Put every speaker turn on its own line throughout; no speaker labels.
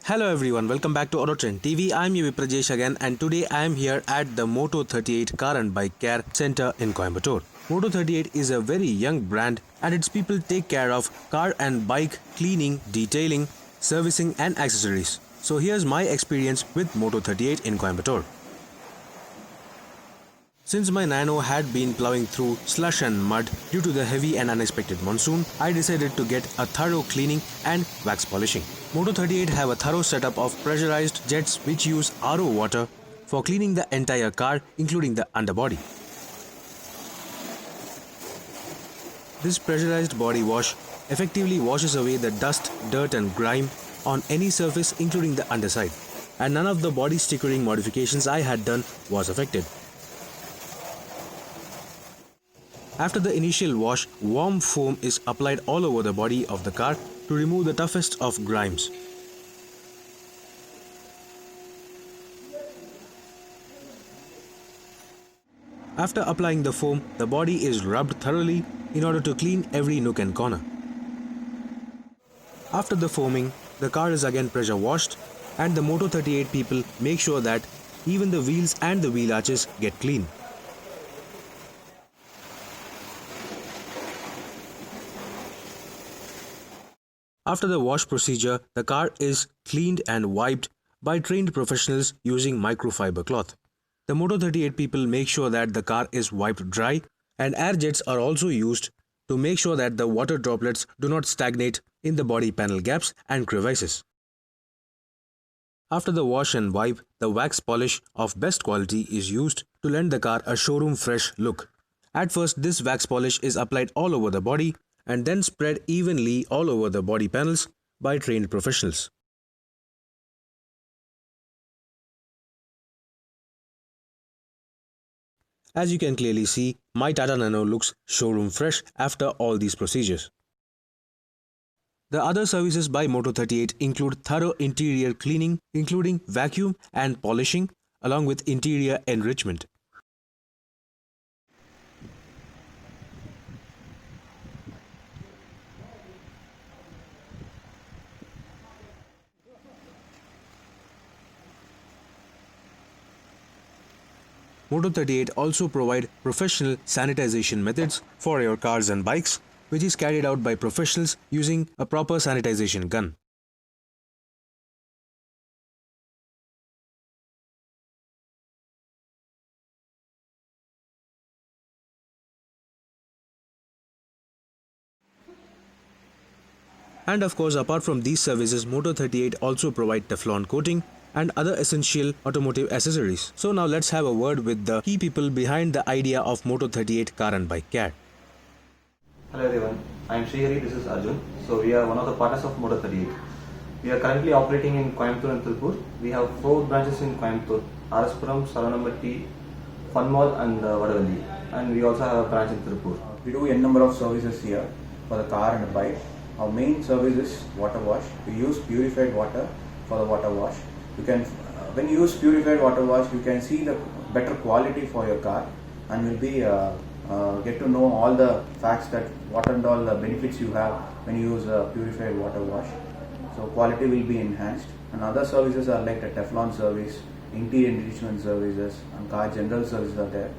Hello everyone, welcome back to Autotrend TV. I'm your Prajesh again, and today I am here at the Moto 38 Car and Bike Care Center in Coimbatore. Moto 38 is a very young brand and its people take care of car and bike cleaning, detailing, servicing and accessories. So here's my experience with Moto 38 in Coimbatore. Since my Nano had been ploughing through slush and mud due to the heavy and unexpected monsoon, I decided to get a thorough cleaning and wax polishing. Moto 38 have a thorough setup of pressurized jets which use RO water for cleaning the entire car, including the underbody. This pressurized body wash effectively washes away the dust, dirt and grime on any surface, including the underside. And none of the body stickering modifications I had done was affected. After the initial wash, warm foam is applied all over the body of the car to remove the toughest of grimes. After applying the foam, the body is rubbed thoroughly in order to clean every nook and corner. After the foaming, the car is again pressure washed, and the Moto 38 people make sure that even the wheels and the wheel arches get clean. After the wash procedure, the car is cleaned and wiped by trained professionals using microfiber cloth. The Moto 38 people make sure that the car is wiped dry, and air jets are also used to make sure that the water droplets do not stagnate in the body panel gaps and crevices. After the wash and wipe, the wax polish of best quality is used to lend the car a showroom fresh look. At first, this wax polish is applied all over the body and then spread evenly all over the body panels by trained professionals. As you can clearly see, my Tata Nano looks showroom fresh after all these procedures. The other services by Moto 38 include thorough interior cleaning, including vacuum and polishing, along with interior enrichment. Moto 38 also provide professional sanitization methods for your cars and bikes, which is carried out by professionals using a proper sanitization gun. And of course, apart from these services, Moto 38 also provide Teflon coating and other essential automotive accessories. So now let's have a word with the key people behind the idea of Moto 38 Car and Bike Care.
Hello everyone, I am Srihari, this is Arjun. So we are one of the partners of Moto 38. We are currently operating in Coimbatore and Tirupur. We have 4 branches in Coimbatore, RS-Puram, Saranambatti, Fun Mall and Vadavalli. And we also have a branch in Tirupur.
We do a number of services here for the car and the bike. Our main service is water wash. We use purified water for the water wash. You can, when you use purified water wash, you can see the better quality for your car, and will be get to know all the facts that what and all the benefits you have when you use purified water wash. So quality will be enhanced. And other services are like the Teflon service, interior enrichment services, and car general services are there.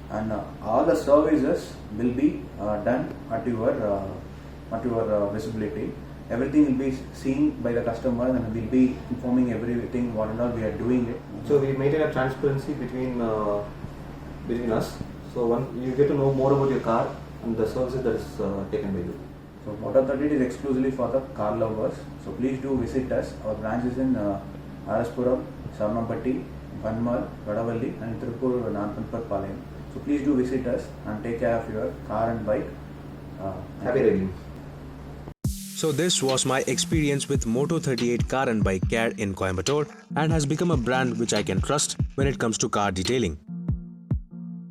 And all the services will be done at your visibility. Everything will be seen by the customer, and we'll be informing everything what and all we are doing it.
So we maintain a transparency between us. So you get to know more about your car and the services that is taken by you.
So Moto 38 is exclusively for the car lovers. So please do visit us. Our branch is in RS-Puram, Saranambatti, Fun Mall, Vadavalli, and Tirupur, Nanpanpar, Palayam. So please do visit us and take care of your car and bike.
Happy riding.
So this was my experience with Moto 38 Car and Bike Care in Coimbatore, and has become a brand which I can trust when it comes to car detailing.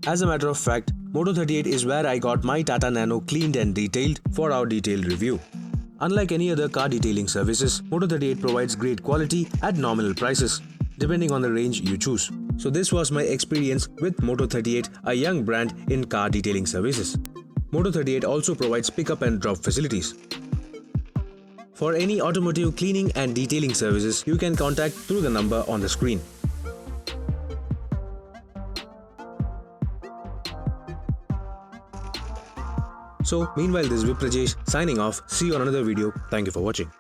As a matter of fact, Moto 38 is where I got my Tata Nano cleaned and detailed for our detailed review. Unlike any other car detailing services, Moto 38 provides great quality at nominal prices, depending on the range you choose. So this was my experience with Moto 38, a young brand in car detailing services. Moto 38 also provides pick-up and drop facilities. For any automotive cleaning and detailing services, you can contact through the number on the screen. So, meanwhile, this is Viprajesh signing off. See you on another video. Thank you for watching.